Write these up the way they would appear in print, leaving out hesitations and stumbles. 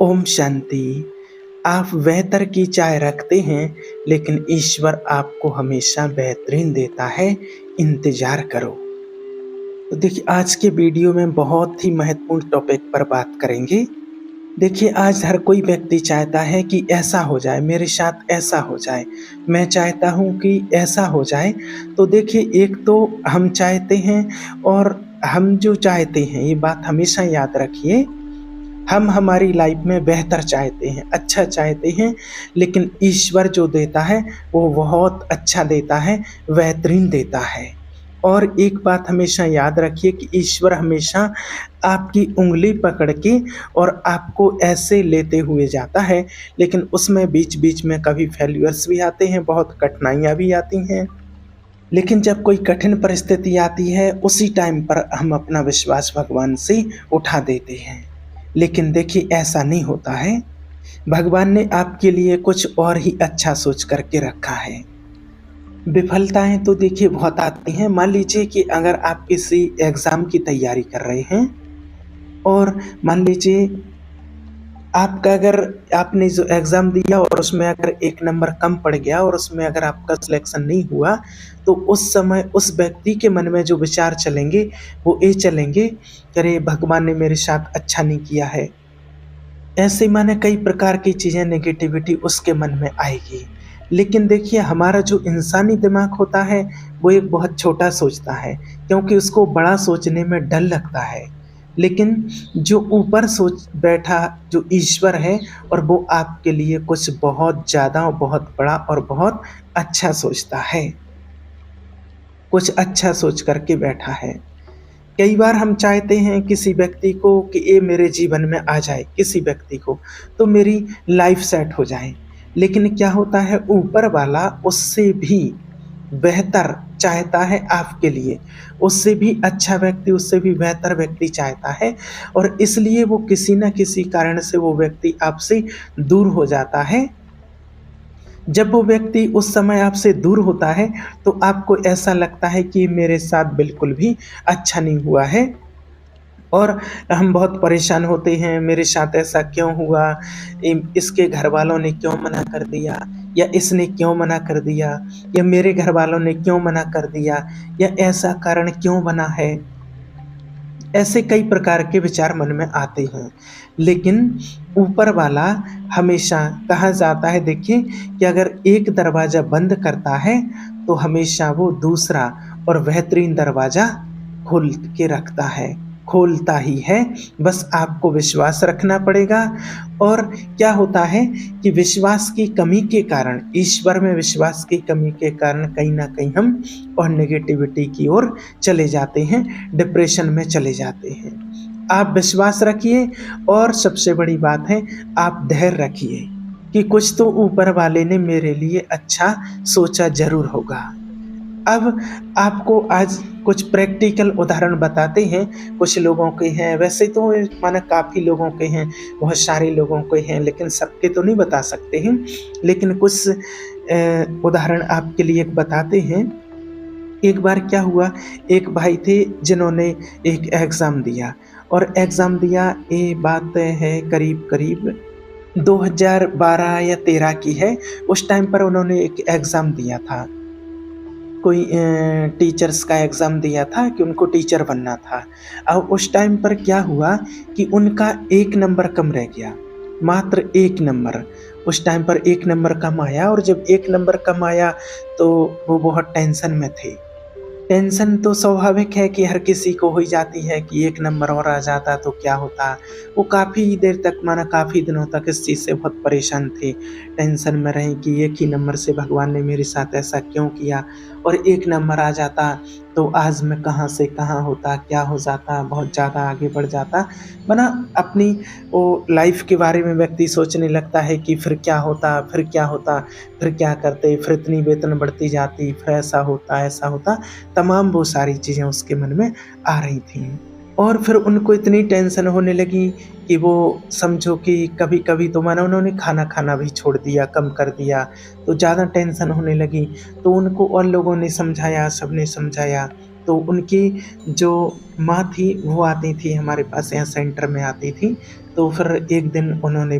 ओम शांति। आप बेहतर की चाह रखते हैं, लेकिन ईश्वर आपको हमेशा बेहतरीन देता है, इंतज़ार करो। तो देखिए, आज के वीडियो में बहुत ही महत्वपूर्ण टॉपिक पर बात करेंगे। देखिए, आज हर कोई व्यक्ति चाहता है कि ऐसा हो जाए, मेरे साथ ऐसा हो जाए, मैं चाहता हूँ कि ऐसा हो जाए। तो देखिए, एक तो हम चाहते हैं और हम जो चाहते हैं, ये बात हमेशा याद रखिए, हम हमारी लाइफ में बेहतर चाहते हैं, अच्छा चाहते हैं, लेकिन ईश्वर जो देता है वो बहुत अच्छा देता है, बेहतरीन देता है। और एक बात हमेशा याद रखिए कि ईश्वर हमेशा आपकी उँगली पकड़ के और आपको ऐसे लेते हुए जाता है, लेकिन उसमें बीच-बीच में कभी फेल्यूर्स भी आते हैं, बहुत कठिनाइयाँ भी आती हैं। लेकिन जब कोई कठिन परिस्थिति आती है, उसी टाइम पर हम अपना विश्वास भगवान से उठा देते हैं। लेकिन देखिए, ऐसा नहीं होता है। भगवान ने आपके लिए कुछ और ही अच्छा सोच कर के रखा है। विफलताएँ तो देखिए बहुत आती हैं। मान लीजिए कि अगर आप किसी एग्ज़ाम की तैयारी कर रहे हैं और मान लीजिए आपका अगर आपने जो एग्ज़ाम दिया और उसमें अगर 1 नंबर कम पड़ गया और उसमें अगर आपका सिलेक्शन नहीं हुआ, तो उस समय उस व्यक्ति के मन में जो विचार चलेंगे, वो ये चलेंगे कि अरे! भगवान ने मेरे साथ अच्छा नहीं किया है। ऐसे माने कई प्रकार की चीज़ें नेगेटिविटी उसके मन में आएगी। लेकिन देखिए, हमारा जो इंसानी दिमाग होता है, वो एक बहुत छोटा सोचता है, क्योंकि उसको बड़ा सोचने में डर लगता है। लेकिन जो ऊपर सोच बैठा जो ईश्वर है, और वो आपके लिए कुछ बहुत ज़्यादा और बहुत बड़ा और बहुत अच्छा सोचता है। कुछ अच्छा सोच कर के बैठा है। कई बार हम चाहते हैं किसी व्यक्ति को कि ये मेरे जीवन में आ जाए, किसी व्यक्ति को, तो मेरी लाइफ सेट हो जाए। लेकिन क्या होता है, ऊपर वाला उससे भी बेहतर चाहता है आपके लिए, उससे भी अच्छा व्यक्ति, उससे भी बेहतर व्यक्ति चाहता है, और इसलिए वो किसी न किसी कारण से वो व्यक्ति आपसे दूर हो जाता है। जब वो व्यक्ति उस समय आपसे दूर होता है, तो आपको ऐसा लगता है कि मेरे साथ बिल्कुल भी अच्छा नहीं हुआ है, और हम बहुत परेशान होते हैं, मेरे साथ ऐसा क्यों हुआ? इसके घरवालों ने क्यों मना कर दिया? या इसने क्यों मना कर दिया? या मेरे घरवालों ने क्यों मना कर दिया? या ऐसा कारण क्यों बना है? ऐसे कई प्रकार के विचार मन में आते हैं। लेकिन ऊपर वाला हमेशा, कहा जाता है देखिए, कि अगर एक दरवाज़ा बंद करता है, तो हमेशा वो दूसरा और बेहतरीन दरवाज़ा खोल के रखता है, खोलता ही है। बस आपको विश्वास रखना पड़ेगा। और क्या होता है कि विश्वास की कमी के कारण, ईश्वर में विश्वास की कमी के कारण कहीं न कहीं हम और नेगेटिविटी की ओर चले जाते हैं, डिप्रेशन में चले जाते हैं। आप विश्वास रखिए, और सबसे बड़ी बात है, आप धैर्य रखिए कि कुछ तो ऊपर वाले ने मेरे लिए अच्छा सोचा ज़रूर होगा। अब आपको आज कुछ प्रैक्टिकल उदाहरण बताते हैं। कुछ लोगों के हैं, वैसे तो माना काफ़ी लोगों के हैं, बहुत सारे लोगों के हैं, लेकिन सबके तो नहीं बता सकते हैं। लेकिन कुछ उदाहरण आपके लिए एक बताते हैं। एक बार क्या हुआ, एक भाई थे जिन्होंने एक एग्ज़ाम दिया, और एग्ज़ाम दिया, ये बात है करीब-करीब 2012 या 13 की है। उस टाइम पर उन्होंने एक एग्ज़ाम दिया था। कोई टीचर्स का एग्ज़ाम दिया था कि उनको टीचर बनना था। अब उस टाइम पर क्या हुआ कि उनका 1 नंबर कम रह गया, मात्र 1 नंबर। उस टाइम पर 1 नंबर कम आया, और जब 1 नंबर कम आया, तो वो बहुत टेंशन में थे। टेंशन तो स्वाभाविक है कि हर किसी को हो ही जाती है कि 1 नंबर और आ जाता तो क्या होता। वो काफ़ी देर तक, माना काफ़ी दिनों तक इस चीज़ से बहुत परेशान थे, टेंशन में रहे कि 1 ही नंबर से भगवान ने मेरे साथ ऐसा क्यों किया, और 1 नंबर आ जाता तो आज मैं कहाँ से कहाँ होता, क्या हो जाता, बहुत ज़्यादा आगे बढ़ जाता। माना अपनी वो लाइफ़ के बारे में व्यक्ति सोचने लगता है कि फिर क्या होता, फिर क्या होता, फिर क्या करते, फिर इतनी वेतन बढ़ती जाती, फिर ऐसा होता, ऐसा होता। तमाम वो सारी चीज़ें उसके मन में आ रही थीं, और फिर उनको इतनी टेंशन होने लगी कि वो, समझो कि कभी-कभी तो माना उन्होंने खाना खाना भी छोड़ दिया, कम कर दिया, तो ज़्यादा टेंशन होने लगी। तो उनको और लोगों ने समझाया, सबने समझाया, तो उनकी जो माँ थी वो आती थी हमारे पास, यहाँ सेंटर में आती थी। तो फिर एक दिन उन्होंने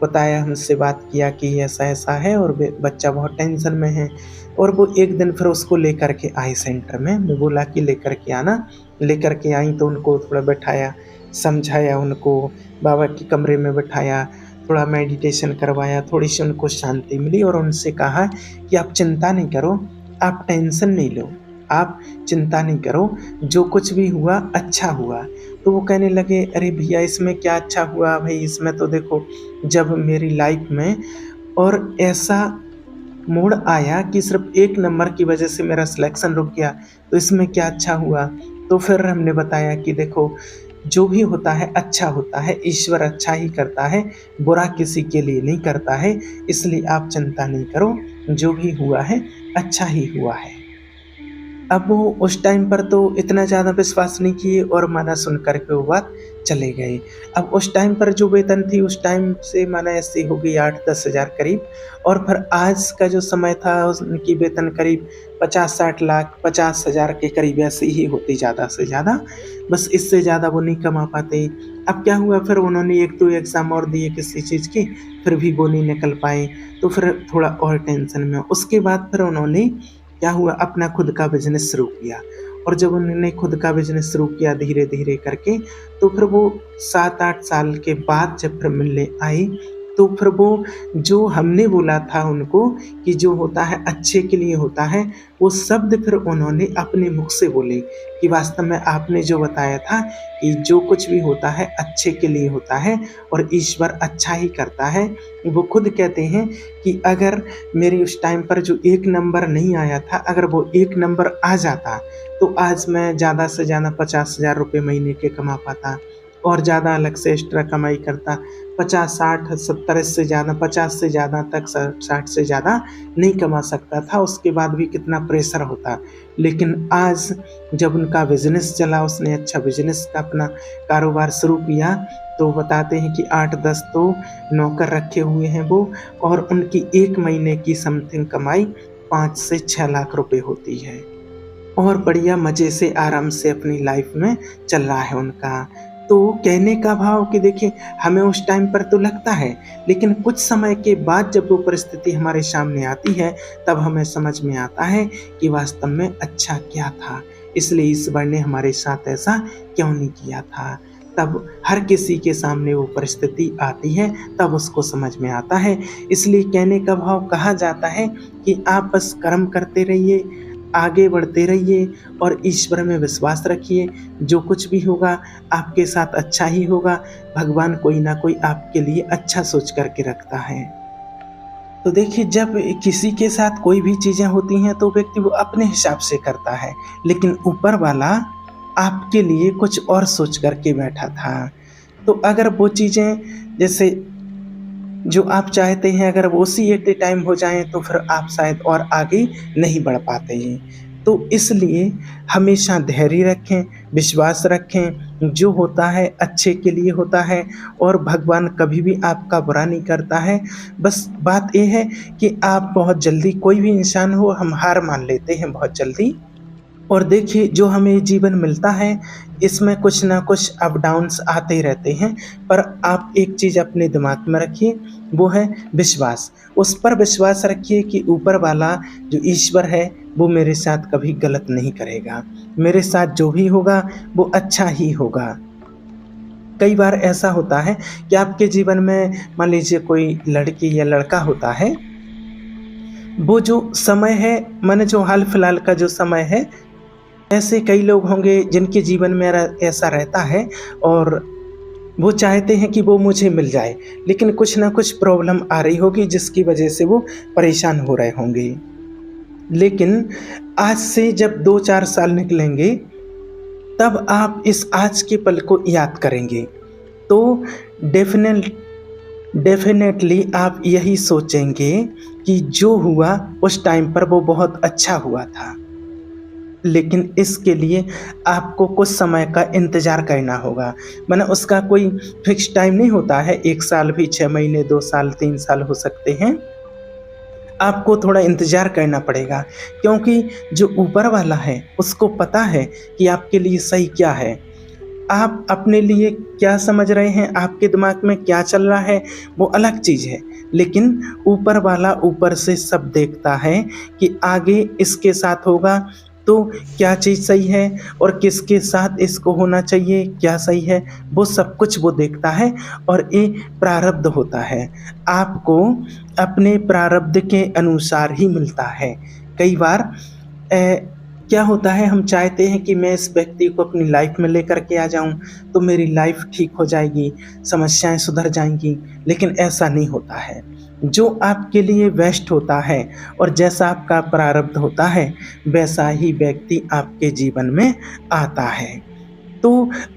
बताया, हमसे बात किया कि ऐसा-ऐसा है और बच्चा बहुत टेंशन में है। और वो एक दिन फिर उसको लेकर के आई सेंटर में। मैं बोला कि लेकर के आना। लेकर के आई तो उनको थोड़ा बैठाया, समझाया उनको, बाबा के कमरे में बैठाया, थोड़ा मेडिटेशन करवाया, थोड़ी-सी उनको शांति मिली और उनसे कहा कि आप चिंता नहीं करो, आप टेंशन नहीं लो, आप चिंता नहीं करो, जो कुछ भी हुआ अच्छा हुआ। तो वो कहने लगे, अरे भैया इसमें क्या अच्छा हुआ भई, इसमें तो देखो जब मेरी लाइफ में और ऐसा मोड़ आया कि सिर्फ़ एक नंबर की वजह से मेरा सिलेक्शन रुक गया, तो इसमें क्या अच्छा हुआ? तो फिर हमने बताया कि देखो, जो भी होता है अच्छा होता है, ईश्वर अच्छा ही करता है, बुरा किसी के लिए नहीं करता है, इसलिए आप चिंता नहीं करो, जो भी हुआ है अच्छा ही हुआ है। अब वो उस टाइम पर तो इतना ज़्यादा विश्वास नहीं किए और माना सुन कर के वो बात चले गए। अब उस टाइम पर जो वेतन थी उस टाइम से माना ऐसी हो गई 8-10 हज़ार करीब, और फिर आज का जो समय था उनकी वेतन करीब 50-60 लाख 50 हज़ार के करीब ऐसी ही होती ज़्यादा से ज़्यादा। बस इससे ज़्यादा वो नहीं कमा पाते। अब क्या हुआ, फिर उन्होंने 1-2 एग्ज़ाम और दिए किसी चीज़ की, फिर भी वो नहीं निकल पाए, तो फिर थोड़ा और टेंशन में। उसके बाद फिर उन्होंने क्या हुआ, अपना खुद का बिज़नेस शुरू किया। और जब उन्होंने खुद का बिज़नेस शुरू किया धीरे-धीरे करके, तो फिर वो 7-8 साल के बाद जब फिर मिलने आई, तो फिर वो जो हमने बोला था उनको कि जो होता है अच्छे के लिए होता है, वो शब्द फिर उन्होंने अपने मुख से बोले कि वास्तव में आपने जो बताया था कि जो कुछ भी होता है अच्छे के लिए होता है और ईश्वर अच्छा ही करता है। वो खुद कहते हैं कि अगर मेरी उस टाइम पर जो 1 नंबर नहीं आया था, अगर वो 1 नंबर आ जाता, तो आज मैं ज़्यादा से ज़्यादा 50,000 रुपए महीने के कमा पाता और ज़्यादा अलग से एक्स्ट्रा कमाई करता। 50, 60, 70 इससे ज़्यादा 50 से ज़्यादा तक 60 से ज़्यादा नहीं कमा सकता था, उसके बाद भी कितना प्रेशर होता। लेकिन आज जब उनका बिज़नेस चला, उसने अच्छा बिज़नेस का अपना कारोबार शुरू किया, तो बताते हैं कि 8-10 तो नौकर रखे हुए हैं वो, और उनकी 1 महीने की समथिंग कमाई 5 से 6 लाख रुपए होती है। और बढ़िया मज़े से आराम से अपनी लाइफ में चल रहा है उनका। तो कहने का भाव कि देखिए, हमें उस टाइम पर तो लगता है, लेकिन कुछ समय के बाद जब वो परिस्थिति हमारे सामने आती है, तब हमें समझ में आता है कि वास्तव में अच्छा क्या था। इसलिए ईश्वर ने हमारे साथ ऐसा क्यों नहीं किया था। तब हर किसी के सामने वो परिस्थिति आती है, तब उसको समझ में आता है। इसलिए कहने का भाव कहा जाता है कि आप बस कर्म करते रहिए, आगे बढ़ते रहिए और ईश्वर में विश्वास रखिए। जो कुछ भी होगा आपके साथ अच्छा ही होगा। भगवान कोई ना कोई आपके लिए अच्छा सोच कर के रखता है। तो देखिए, जब किसी के साथ कोई भी चीज़ें होती हैं तो व्यक्ति वो अपने हिसाब से करता है, लेकिन ऊपर वाला आपके लिए कुछ और सोच कर के बैठा था। तो अगर वो चीज़ें जैसे जो आप चाहते हैं, अगर वो उसी एट ए टाइम हो जाएँ, तो फिर आप शायद और आगे नहीं बढ़ पाते हैं। तो इसलिए हमेशा धैर्य रखें, विश्वास रखें, जो होता है अच्छे के लिए होता है और भगवान कभी भी आपका बुरा नहीं करता है। बस बात ये है कि आप बहुत जल्दी, कोई भी इंसान हो, हम हार मान लेते हैं बहुत जल्दी। और देखिए, जो हमें जीवन मिलता है, इसमें कुछ ना कुछ अप डाउन्स आते ही रहते हैं, पर आप एक चीज़ अपने दिमाग में रखिए, वो है विश्वास। उस पर विश्वास रखिए कि ऊपर वाला जो ईश्वर है, वो मेरे साथ कभी गलत नहीं करेगा। मेरे साथ जो भी होगा, वो अच्छा ही होगा। कई बार ऐसा होता है कि आपके जीवन में मान लीजिए कोई लड़की या लड़का होता है, वो जो समय है, माने जो हाल-फिलहाल का जो समय है, ऐसे कई लोग होंगे जिनके जीवन में ऐसा रहता है और वो चाहते हैं कि वो मुझे मिल जाए, लेकिन कुछ ना कुछ प्रॉब्लम आ रही होगी जिसकी वजह से वो परेशान हो रहे होंगे। लेकिन आज से जब 2-4 साल निकलेंगे, तब आप इस आज के पल को याद करेंगे, तो डेफ़िनेट डेफ़िनेटली आप यही सोचेंगे कि जो हुआ उस टाइम पर वो बहुत अच्छा हुआ था। लेकिन इसके लिए आपको कुछ समय का इंतज़ार करना होगा। माने उसका कोई फ़िक्स टाइम नहीं होता है, 1 साल भी, 6 महीने, 2 साल, 3 साल हो सकते हैं। आपको थोड़ा इंतज़ार करना पड़ेगा, क्योंकि जो ऊपर वाला है उसको पता है कि आपके लिए सही क्या है। आप अपने लिए क्या समझ रहे हैं, आपके दिमाग में क्या चल रहा है, वो अलग चीज़ है। लेकिन ऊपर वाला ऊपर से सब देखता है कि आगे इसके साथ होगा तो क्या चीज़ सही है और किसके साथ इसको होना चाहिए, क्या सही है, वो सब कुछ वो देखता है और ये प्रारब्ध होता है। आपको अपने प्रारब्ध के अनुसार ही मिलता है। कई बार क्या होता है, हम चाहते हैं कि मैं इस व्यक्ति को अपनी लाइफ में लेकर के आ जाऊं तो मेरी लाइफ ठीक हो जाएगी, समस्याएं सुधर जाएंगी, लेकिन ऐसा नहीं होता है। जो आपके लिए बेस्ट होता है और जैसा आपका प्रारब्ध होता है वैसा ही व्यक्ति आपके जीवन में आता है। तो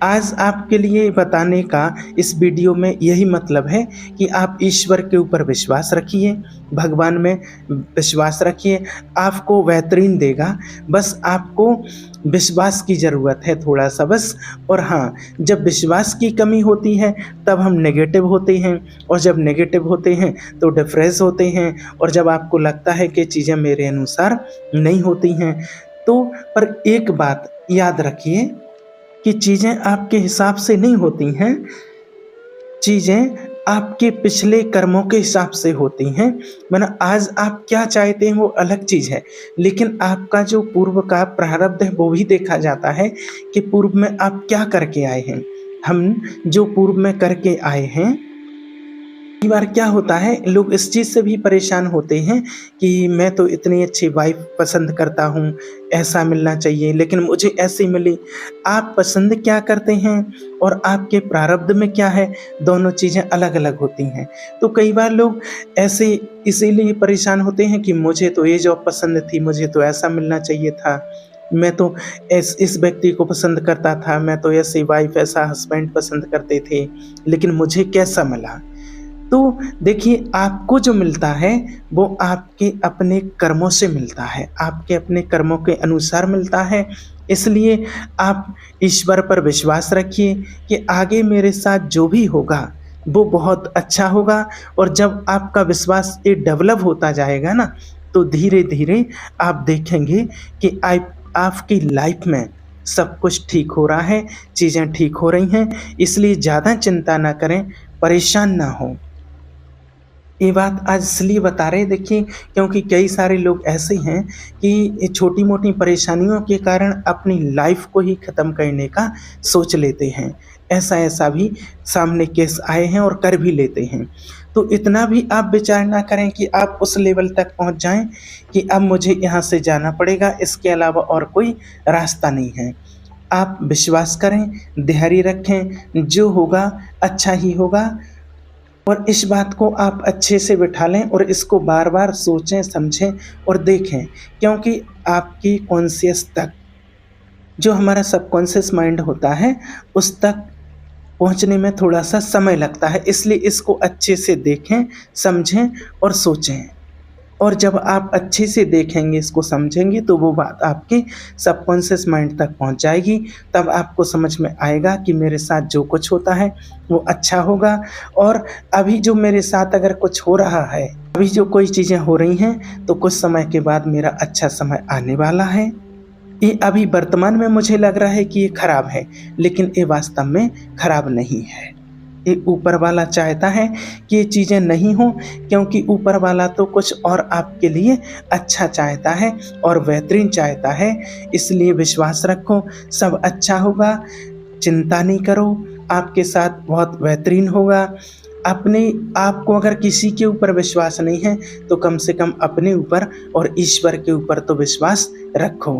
आज आपके लिए बताने का इस वीडियो में यही मतलब है कि आप ईश्वर के ऊपर विश्वास रखिए, भगवान में विश्वास रखिए, आपको बेहतरीन देगा। बस आपको विश्वास की ज़रूरत है थोड़ा-सा बस। और हाँ, जब विश्वास की कमी होती है तब हम नेगेटिव होते हैं, और जब नेगेटिव होते हैं तो डिप्रेस होते हैं, और जब आपको लगता है कि चीज़ें मेरे अनुसार नहीं होती हैं तो पर एक बात याद रखिए कि चीज़ें आपके हिसाब से नहीं होती हैं, चीज़ें आपके पिछले कर्मों के हिसाब से होती हैं। वरना आज आप क्या चाहते हैं वो अलग चीज़ है, लेकिन आपका जो पूर्व का प्रारब्ध है वो भी देखा जाता है कि पूर्व में आप क्या करके आए हैं। हम जो पूर्व में करके आए हैं, कई बार क्या होता है लोग इस चीज़ से भी परेशान होते हैं कि मैं तो इतनी अच्छी वाइफ पसंद करता हूँ, ऐसा मिलना चाहिए, लेकिन मुझे ऐसी मिली। आप पसंद क्या करते हैं और आपके प्रारब्ध में क्या है, दोनों चीज़ें अलग-अलग होती हैं। तो कई बार लोग ऐसे इसीलिए परेशान होते हैं कि मुझे तो ये जॉब पसंद थी, मुझे तो ऐसा मिलना चाहिए था, मैं तो इस व्यक्ति को पसंद करता था, मैं तो ऐसी वाइफ ऐसा हस्बैंड पसंद करते थे, लेकिन मुझे कैसा मिला। तो देखिए, आपको जो मिलता है वो आपके अपने कर्मों से मिलता है, आपके अपने कर्मों के अनुसार मिलता है। इसलिए आप ईश्वर पर विश्वास रखिए कि आगे मेरे साथ जो भी होगा वो बहुत अच्छा होगा। और जब आपका विश्वास ये डेवलप होता जाएगा ना, तो धीरे-धीरे आप देखेंगे कि आपकी लाइफ में सब कुछ ठीक हो रहा है, चीज़ें ठीक हो रही हैं। इसलिए ज़्यादा चिंता ना करें, परेशान ना हों। ये बात आज इसलिए बता रहे हैं, देखिए, क्योंकि कई सारे लोग ऐसे हैं कि छोटी-मोटी परेशानियों के कारण अपनी लाइफ को ही ख़त्म करने का सोच लेते हैं। ऐसा-ऐसा भी सामने केस आए हैं और कर भी लेते हैं। तो इतना भी आप विचार ना करें कि आप उस लेवल तक पहुँच जाएँ कि अब मुझे यहाँ से जाना पड़ेगा, इसके अलावा और कोई रास्ता नहीं है। आप विश्वास करें, धैर्य रखें, जो होगा अच्छा ही होगा। और इस बात को आप अच्छे से बिठा लें और इसको बार-बार सोचें, समझें और देखें, क्योंकि आपकी कॉन्शियस तक, जो हमारा सबकॉन्शियस माइंड होता है, उस तक पहुँचने में थोड़ा-सा समय लगता है। इसलिए इसको अच्छे से देखें, समझें और सोचें। और जब आप अच्छे से देखेंगे, इसको समझेंगे, तो वो बात आपके सबकॉन्शियस माइंड तक पहुंच जाएगी। तब आपको समझ में आएगा कि मेरे साथ जो कुछ होता है वो अच्छा होगा। और अभी जो मेरे साथ अगर कुछ हो रहा है, अभी जो कोई चीज़ें हो रही हैं, तो कुछ समय के बाद मेरा अच्छा समय आने वाला है। ये अभी वर्तमान में मुझे लग रहा है कि ये खराब है, लेकिन ये वास्तव में खराब नहीं है। ये ऊपर वाला चाहता है कि ये चीज़ें नहीं हों, क्योंकि ऊपर वाला तो कुछ और आपके लिए अच्छा चाहता है और बेहतरीन चाहता है। इसलिए विश्वास रखो, सब अच्छा होगा, चिंता नहीं करो, आपके साथ बहुत बेहतरीन होगा। अपने आप को अगर किसी के ऊपर विश्वास नहीं है तो कम से कम अपने ऊपर और ईश्वर के ऊपर तो विश्वास रखो,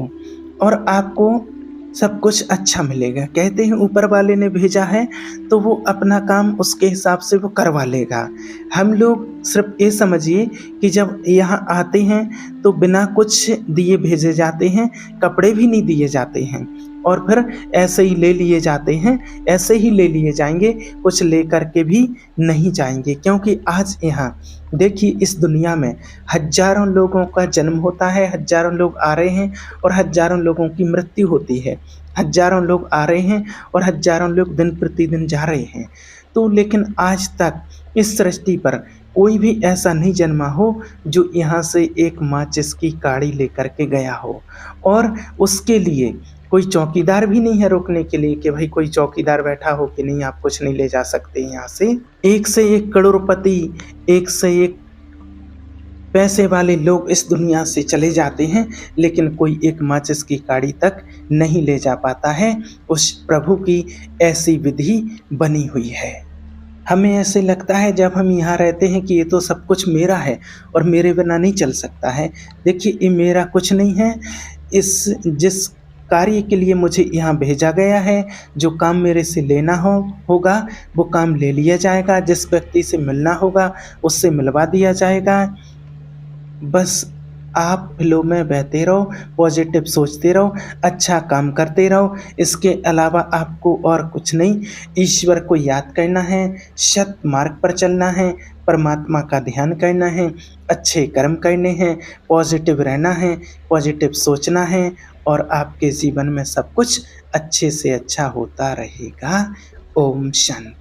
और आपको सब कुछ अच्छा मिलेगा। कहते हैं ऊपर वाले ने भेजा है तो वो अपना काम उसके हिसाब से वो करवा लेगा। हम लोग सिर्फ ये समझिए कि जब यहाँ आते हैं तो बिना कुछ दिए भेजे जाते हैं, कपड़े भी नहीं दिए जाते हैं, और फिर ऐसे ही ले लिए जाते हैं, ऐसे ही ले लिए जाएंगे, कुछ ले कर के भी नहीं जाएंगे। क्योंकि आज यहाँ देखिए, इस दुनिया में हज़ारों लोगों का जन्म होता है, हज़ारों लोग आ रहे हैं और हज़ारों लोगों की मृत्यु होती है। हज़ारों लोग आ रहे हैं और हज़ारों लोग दिन प्रतिदिन जा रहे हैं। तो लेकिन आज तक इस सृष्टि पर कोई भी ऐसा नहीं जन्मा हो जो यहाँ से एक माचिस की काड़ी लेकर के गया हो, और उसके लिए कोई चौकीदार भी नहीं है रोकने के लिए कि भाई कोई चौकीदार बैठा हो कि नहीं आप कुछ नहीं ले जा सकते यहाँ से। एक से एक करोड़पति, एक से एक पैसे वाले लोग इस दुनिया से चले जाते हैं, लेकिन कोई एक माचिस की काड़ी तक नहीं ले जा पाता है। उस प्रभु की ऐसी विधि बनी हुई है। हमें ऐसे लगता है जब हम यहाँ रहते हैं कि ये तो सब कुछ मेरा है और मेरे बिना नहीं चल सकता है। देखिए, ये मेरा कुछ नहीं है। इस जिस कार्य के लिए मुझे यहाँ भेजा गया है, जो काम मेरे से लेना होगा वो काम ले लिया जाएगा, जिस व्यक्ति से मिलना होगा उससे मिलवा दिया जाएगा। बस आप फ्लो में बहते रहो, पॉजिटिव सोचते रहो, अच्छा काम करते रहो। इसके अलावा आपको और कुछ नहीं, ईश्वर को याद करना है, सत मार्ग पर चलना है, परमात्मा का ध्यान करना है, अच्छे कर्म करने हैं, पॉजिटिव रहना है, पॉजिटिव सोचना है, और आपके जीवन में सब कुछ अच्छे से अच्छा होता रहेगा। ओम शांति।